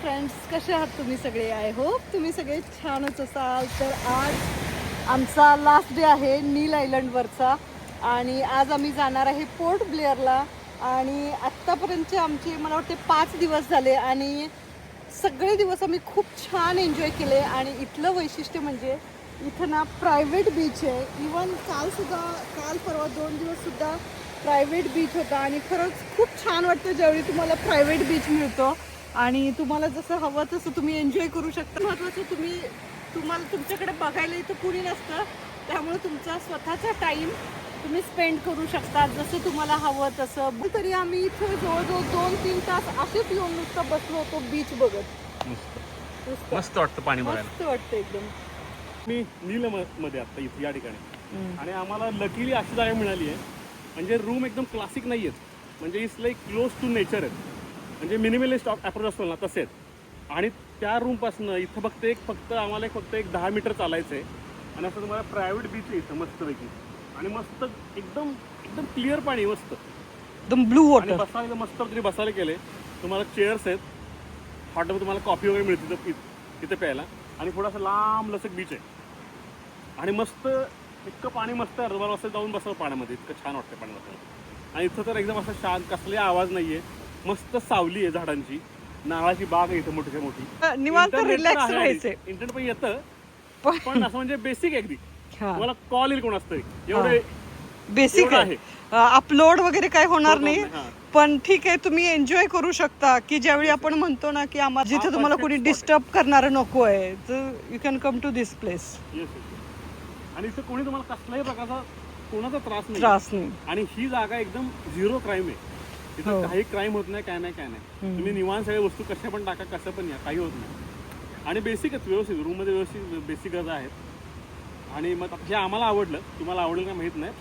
Friends, कसे आहात तुम्ही सगळे? आय होप तुम्ही सगळे छानच असाल. तर आज आमचा लास्ट डे आहे नील आयलंडवरचा आणि आज आम्ही जाणार आहे पोर्ट ब्लेअरला. आणि आत्तापर्यंतचे आमचे मला वाटते 5 दिवस झाले आणि सगळे दिवस आम्ही खूप छान एन्जॉय केले. आणि इथलं वैशिष्ट्य म्हणजे इथं ना प्रायव्हेट बीच आहे. इवन काल परवा 2 दिवससुद्धा प्रायव्हेट बीच होता आणि खरंच खूप छान वाटतं ज्यावेळी तुम्हाला प्रायव्हेट बीच मिळतो आणि तुम्हाला जसं हवं तसं तुम्ही एन्जॉय करू शकता. महत्त्वाचं तुम्हाला तुमच्याकडे बघायला इथं कुणी नसतं, त्यामुळे तुमचा स्वतःचा टाईम तुम्ही स्पेंड करू शकता जसं तुम्हाला हवं तसं. तरी आम्ही इथं जवळजवळ 2-3 तास असेच येऊन नुसतं बसलो होतो बीच बघत. मस्त वाटतं पाणी बघायला, मस्त वाटतं एकदम. मी नीलमध्ये आता इथे या ठिकाणी आणि आम्हाला लकीली अशी जागा मिळाली आहे. म्हणजे रूम एकदम क्लासिक नाही आहेत, म्हणजे it's like close to nature आहेत, म्हणजे मिनिमलिस्ट अप्रोच असतो ना तसे आहेत. आणि त्या रूमपासून इथं फक्त आम्हाला फक्त एक 10 मीटर चालायचं आहे आणि असं तुम्हाला प्रायव्हेट बीच आहे इथं मस्तपैकी. आणि मस्त एकदम एकदम क्लिअर पाणी, मस्त एकदम ब्लू वॉटर. बसायला मस्त तुम्ही बसायला केले. तुम्हाला चेअर्स आहेत, हॉटेलमध्ये तुम्हाला कॉफी वगैरे मिळते तिथे प्यायला. आणि थोडासा लांब लचक बीच आहे आणि मस्त इतकं पाणी मस्त आहे. तुम्हाला असं जाऊन बसावं पाण्यामध्ये, इतकं छान वाटतं पाणी बसायला. आणि इथं तर एकदम असं शांत, कसले आवाज नाहीये, मस्त सावली आहे झाडांची, नारळाची बाग आहे इथं मोठी मोठी. निवांत रिलॅक्स राहायचे. इंटरनेट पण येतं, पण असं म्हणजे बेसिक आहे अगदी. तुम्हाला कॉल येईल कोण असतं एवढे बेसिक आहे. अपलोड वगैरे काय होणार नाही, पण ठीक आहे, तुम्ही एन्जॉय करू शकता. की ज्यावेळी आपण म्हणतो ना की आम्हाला जिथे तुम्हाला कोणी डिस्टर्ब करणारं नको आहे, तर you can come to this place. आणि इथं कोणी तुम्हाला कसल्याही प्रकारचा कोणाचा त्रास नाही. आणि ही जागा एकदम झिरो क्राईम आहे. इथं काही क्राईम होत नाही, काय नाही. तुम्ही निवांत सगळ्या वस्तू कशा पण टाका, कसं पण या, काही होत नाही. आणि बेसिक आहेत, व्यवस्थित रूममध्ये व्यवस्थित बेसिक गरजा आहेत. आणि मग हे आम्हाला आवडलं, तुम्हाला आवडेल का माहीत नाही,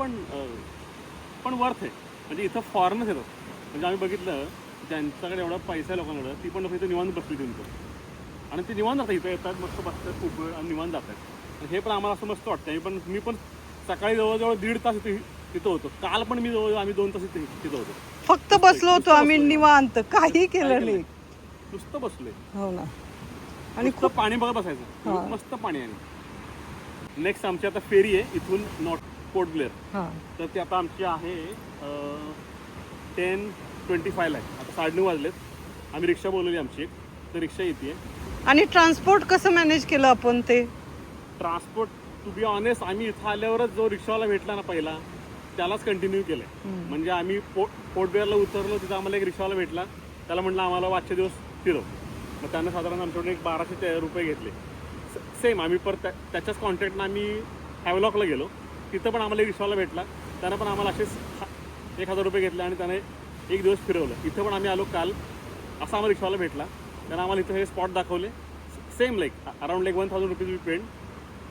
पण वर्थ आहे. म्हणजे इथं फॉरेनर्स येतात. म्हणजे आम्ही बघितलं ज्यांच्याकडे एवढा पैसा आहे लोकांकडे, ती पण लोक इथं निवांत बसली त्यांचं आणि ते निवांत जातात. इथं येतात, मस्त बसतात खूप वेळ आणि निवांत जातात. हे पण आम्हाला असं मस्त वाटतं. मी पण सकाळी जवळजवळ 1.5 तास तिथं होतो. काल पण आम्ही 2 तास तिथं होतो. फक्त बसलो होतो आम्ही निवांत, काही केलं नाही, नुसतं बसलोय. हो ना. आणि खूप पाणी बघत बसायचं, मस्त पाणी आहे. नेक्स्ट आमची आता फेरी आहे इथून पोर्ट ब्लेअर. तर ती आता आमची आहे 10:25 ला आहे. आता 9:30 वाजलेत. आम्ही रिक्षा बोलवली आमची एक, तर रिक्षा येते. आणि ट्रान्सपोर्ट कसं मॅनेज केलं आपण? ते ट्रान्सपोर्ट टू बी ऑनेस्ट, आम्ही इथं आल्यावरच जो रिक्षावाला भेटला ना पहिला, त्यालाच कंटिन्यू केलंय. म्हणजे आम्ही पोर्ट ब्लेअरला उतरलो, तिथं आम्हाला एक रिक्षावाला भेटला. त्याला म्हटलं आम्हाला आजचे दिवस फिरव. मग त्यानं साधारण आमच्याकडून एक 1200 रुपये घेतले. सेम आम्ही परत त्याच्याच कॉन्टॅक्टनं आम्ही हॅवलॉकला गेलो. तिथं पण आम्हाला एक रिक्षावाला भेटला. त्यानं पण आम्हाला असेच 1000 रुपये घेतले आणि त्याने एक दिवस फिरवलं. इथं पण आम्ही आलो काल, असा आम्हाला रिक्षावाला भेटला. त्यानं आम्हाला इथं हे स्पॉट दाखवले. Same like around like 1000 rupees we paid.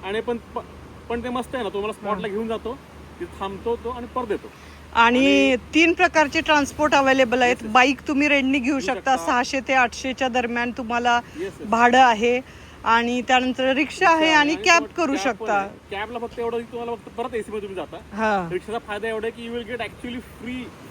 आणि पण ते मस्त आहे ना, तुम्हाला स्पॉटला घेऊन जातो, तिथं थांबतो तो आणि परत येतो. आणि 3 प्रकारचे ट्रान्सपोर्ट अवेलेबल आहेत. बाईक तुम्ही रेंटनी घेऊ शकता, 600 ते 800च्या दरम्यान तुम्हाला भाडं आहे. आणि त्यानंतर रिक्षा आहे आणि कॅब करू शकता. कॅबला फक्त एवढं तुम्हाला फक्त परत एसी मध्ये तुम्ही जाता. रिक्षाचा फायदा एवढा की you will get actually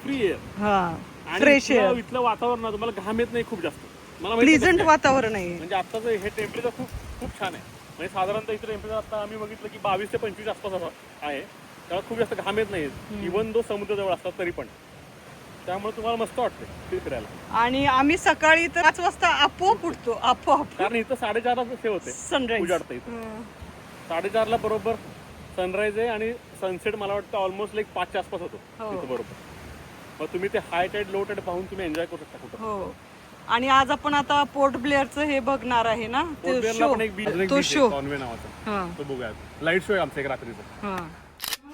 free air. Fresh air. इथलं वातावरण तुम्हाला घाम येत नाही खूप जास्त. मला प्लीझंट वातावरण आहे. म्हणजे आताचं हे टेम्परेचर खूप छान आहे. म्हणजे साधारणतः इथं टेम्परेचर आता आम्ही बघितलं की 22 ते 25 आसपास आहे. त्याला खूप जास्त घाम येत नाही, इव्हन दो समुद्राजवळ असतात तरी पण. त्यामुळे तुम्हाला मस्त वाटते फिरायला. आणि आम्ही सकाळी 5 वाजता आपोआप उठतो, आपोआप. कारण इथं 4:30 हे होते सनराईज, उजाडतं इथं. 4:30 बरोबर सनराईज आहे आणि सनसेट मला वाटतं ऑलमोस्ट लाईक 5च्या आसपास होतो इथं बरोबर. मग तुम्ही ते हाय टाईड लो टाईड पाहून तुम्ही एन्जॉय करू शकता कुठं. हो. आणि आज आपण आता पोर्ट ब्लेअरचं हे बघणार आहे ना, तो शो नावाचा, तो बघूया. लाईट शो आहे आमचा एक रात्रीचा.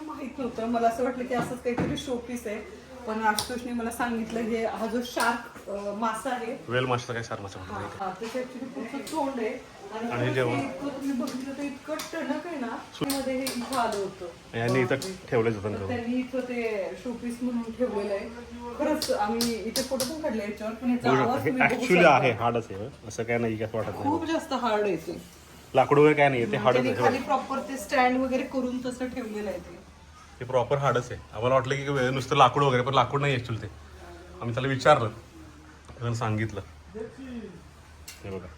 माहित नव्हतं, मला असं वाटलं की असंच काहीतरी शो पीस आहे, पण आशुतोषने मला सांगितलं हे हा जो शार्क मासा आहे, वेल मासा काय शार्क मासा त्याचं ऍक्च्युली पुढचं तोंड आहे. आणि तुम्ही बघितलं तर इतकं टणक आहे ना, मध्ये हे इथं आलं होतं. यांनी इथं ठेवलं होतं, त्यांनी इथं ते शोपीस म्हणून ठेवलेलं आहे. खरंच आम्ही इथे फोटो पण काढले याच्यावर, पण याचा आवाज ऍक्च्युअली आहे हार्डच आहे, असं काय नाही असं वाटत नाही. खूप जास्त हार्ड आहे ते. लाकूड वगैरे काय नाही, ते हार्डच आहे. खाली प्रॉपर ते स्टँड वगैरे करून तसं ठेवलेलं आहे ते प्रॉपर हार्डच आहे. आम्हाला वाटलं की नुसतं लाकूड वगैरे, पण लाकूड नाही ऍक्च्युअली ते. आम्ही त्याला विचारलं, सांगितलं. हे बघा.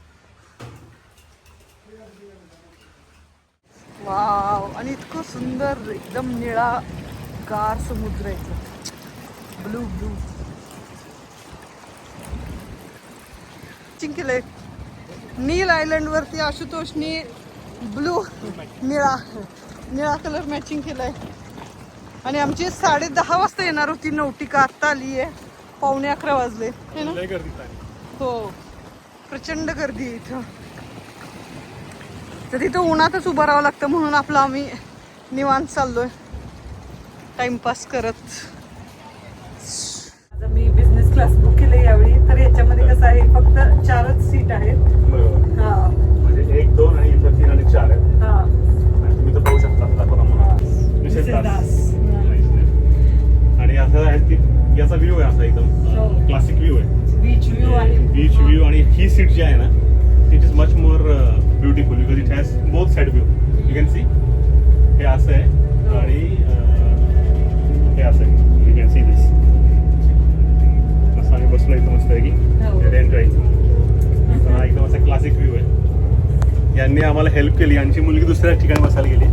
वाव, आणि इतकं सुंदर एकदम निळा गार समुद्र आहे. ब्लू ब्लू केलंय. नील आयलंड वरती आशुतोषनी ब्लू निळा कलर मॅचिंग केलाय. आणि आमची 10:30 वाजता येणार होती नौटिका, आत्ता आली आहे 11:15 वाजले है ना. लय गर्दीत आहे. हो, प्रचंड गर्दी आहे इथं. तर तिथं उन्हातच उभं राहावं लागतं, म्हणून आपलं आम्ही निवांत चाललोय टाइमपास करत. आता मी बिझनेस क्लास बुक केले यावेळी. तर याच्यामध्ये कसं आहे, फक्त 4च सीट आहेत. बरोबर. हा म्हणजे 1, 2 आणि इथं 3 आणि 4 आहेत. हा, आणि तुम्ही तर पाहू शकता मिसेस दास. आणि असं आहे की याचा व्ह्यू आहे असा एकदम क्लासिक व्ह्यू आहे. बीच व्ह्यू आहे. Beach view. आणि ही सीट जी आहे ना, it is much more beautiful because it has both side view. You can see हे असं आहे आणि हे असं आहे. You can see this. असं आम्ही बसलो एकदम मस्त आहे की एन्जॉय. हा एकदम असा क्लासिक व्ह्यू आहे. यांनी आम्हाला हेल्प केली. यांची मुलगी दुसऱ्या ठिकाणी बसायला गेली.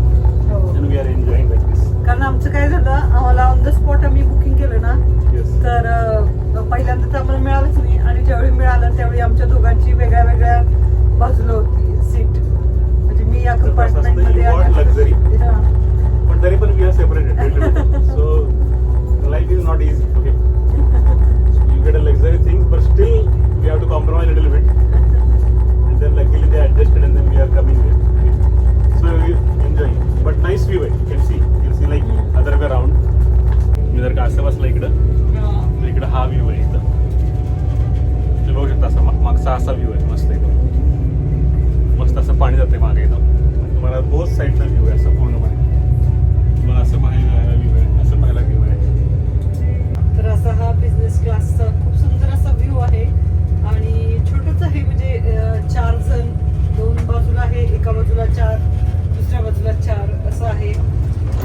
वी आर एन्जॉयिंग लाईक दिस. कारण आमचं काय झालं, आम्हाला ऑन द स्पॉट आम्ही बुकिंग केलं ना, तर पहिल्यांदा तर आम्हाला मिळालंच नाही. आणि ज्यावेळी मिळालं त्यावेळी आमच्या दोघांची वेगळ्या वेगळ्या बाजूला होती सीट. म्हणजे मी या कंपार्टमेंट मध्ये लक्झरी, पण तरी पण we are separated. So life is not easy. Okay, you get a luxury thing but still we have to compromise little bit. And then luckily they adjusted and then we are coming here. Okay. So we enjoying. But nice view आहे. You can see like other way around. मी जर का असं बसला इकडं, तर इकडं हा view आहे. इथं तुम्ही बघू शकता असा मागचा असा व्ह्यू आहे. मस्त एकदम मस्त असं पाणी जाते मागे एकदम. तुम्हाला बोथ साईडचा व्ह्यू आहे असं पूर्णपणे. तुम्हाला असं पाहायला व्ह्यू आहे, असं पाहायला व्ह्यू आहे. तर असा हा बिझनेस क्लासचा खूप सुंदर असा व्ह्यू आहे. आणि छोटंच आहे, म्हणजे 4 जण 2 बाजूला आहे, एका बाजूला 4, दुसऱ्या बाजूला 4 असं आहे.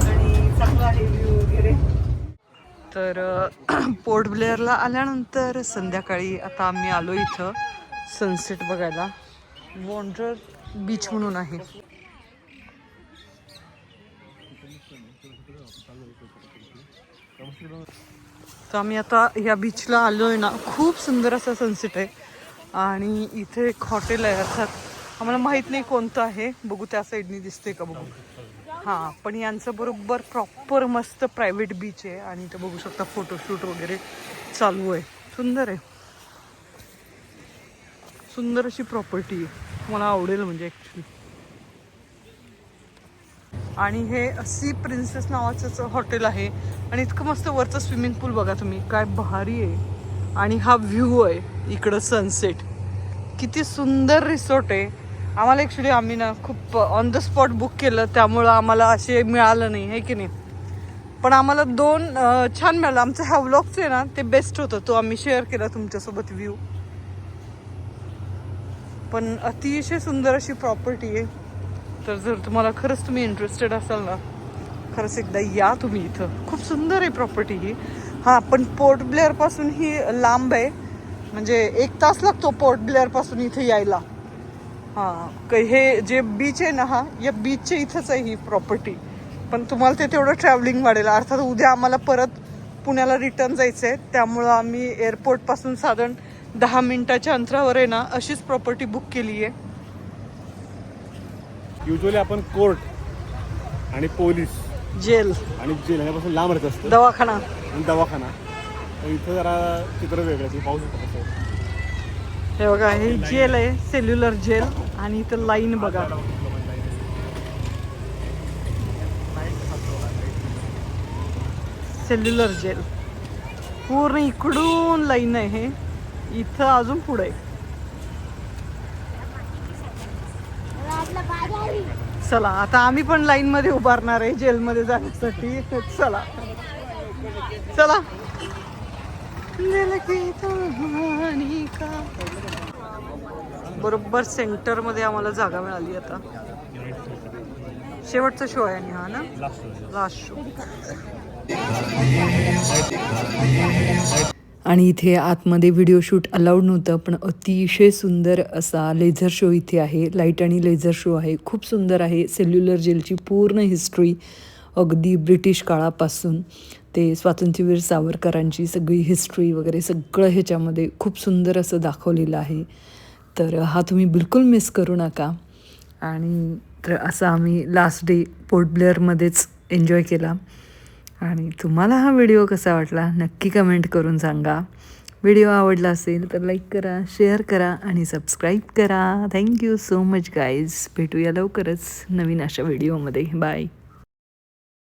आणि चांगला आहे व्ह्यू वगैरे. तर पोर्ट ब्लेअरला आल्यानंतर संध्याकाळी आता आम्ही आलो इथं सनसेट बघायला. वॉन्डर बीच म्हणून आहे. तर आम्ही आता ह्या बीचला आलोय ना. खूप सुंदर असा सनसेट आहे. आणि इथे एक हॉटेल आहे, अर्थात आम्हाला माहित नाही कोणतं आहे. बघू त्या साईडनी दिसते का बघू. हां, पण यांचं बरोबर प्रॉपर मस्त प्रायव्हेट बीच आहे. आणि इथं बघू शकता फोटोशूट वगैरे चालू आहे. सुंदर आहे, सुंदर अशी प्रॉपर्टी आहे. मला आवडेल म्हणजे ॲक्च्युली. आणि हे सी प्रिन्सेस नावाचंच हॉटेल आहे. आणि इतकं मस्त वरचं स्विमिंग पूल बघा तुम्ही, काय भारी आहे. आणि हा व्ह्यू आहे इकडं सनसेट. किती सुंदर रिसॉर्ट आहे. आम्हाला ॲक्च्युली आम्ही ना खूप ऑन द स्पॉट बुक केलं, त्यामुळं आम्हाला असे मिळालं नाही आहे की नाही. पण आम्हाला 2 छान मिळालं. आमचं ह्या व्लॉगचं आहे ना ते बेस्ट होतं, तो आम्ही शेअर केला तुमच्यासोबत व्ह्यू. पण अतिशय सुंदर अशी प्रॉपर्टी आहे. तर जर तुम्हाला खरंच तुम्ही इंटरेस्टेड असाल ना, खरंच एकदा या तुम्ही इथं. खूप सुंदर आहे प्रॉपर्टी ही. हां, पण पोर्ट ब्लेअरपासून ही लांब आहे. म्हणजे 1 तास लागतो पोर्ट ब्लेअरपासून इथे यायला. हां, हे जे बीच आहे ना, या बीचच्या इथंच आहे ही प्रॉपर्टी. पण तुम्हाला ते तेवढं ट्रॅव्हलिंग वाढेल. अर्थात उद्या आम्हाला परत पुण्याला रिटर्न जायचं आहे, त्यामुळं आम्ही एअरपोर्टपासून साधारण 10 मिनिटाच्या अंतरावर आहे ना अशीच प्रॉपर्टी बुक केली आहे. युजली आपण कोर्ट आणि पोलीस, जेल आणि जेल यापासून लांब राहत असतं. दवाखाना आणि दवाखाना. तर इथं जरा चित्र वेगळं आहे. पाहू शकतो कसं. हे बघा, हे जेल आहे, सेल्युलर जेल. आणि इथं लाईन बघा. सेल्युलर जेल पूर्ण इकडून लाईन आहे. हे इथं अजून पुढे. चला आता आम्ही पण लाईन मध्ये उभारणार आहे जेलमध्ये जाण्यासाठी. चला चला. बरोबर सेंटर मध्ये आम्हाला जागा मिळाली. आता शेवटचा शो आहे आणि हा ना लास्ट शो. आणि इथे आतमध्ये व्हिडिओ शूट अलाउड नव्हतं, पण अतिशय सुंदर असा लेझर शो इथे आहे. लाईट आणि लेझर शो आहे, खूप सुंदर आहे. सेल्युलर जेलची पूर्ण हिस्ट्री अगदी ब्रिटिश काळापासून ते स्वातंत्र्यवीर सावरकरांची सगळी हिस्ट्री वगैरे सगळं ह्याच्यामध्ये खूप सुंदर असं दाखवलेलं आहे. तर हा तुम्ही बिलकुल मिस करू नका. आणि तर असं आम्ही लास्ट डे पोर्ट ब्लेअरमध्येच एन्जॉय केला. आणि तुम्हाला हा व्हिडिओ कसा वाटला नक्की कमेंट करून सांगा. व्हिडिओ आवडला असेल तर लाईक करा, शेअर करा आणि सबस्क्राईब करा. Thank you so much guys. भेटूया लवकरच नवीन अशा व्हिडिओमध्ये. बाय.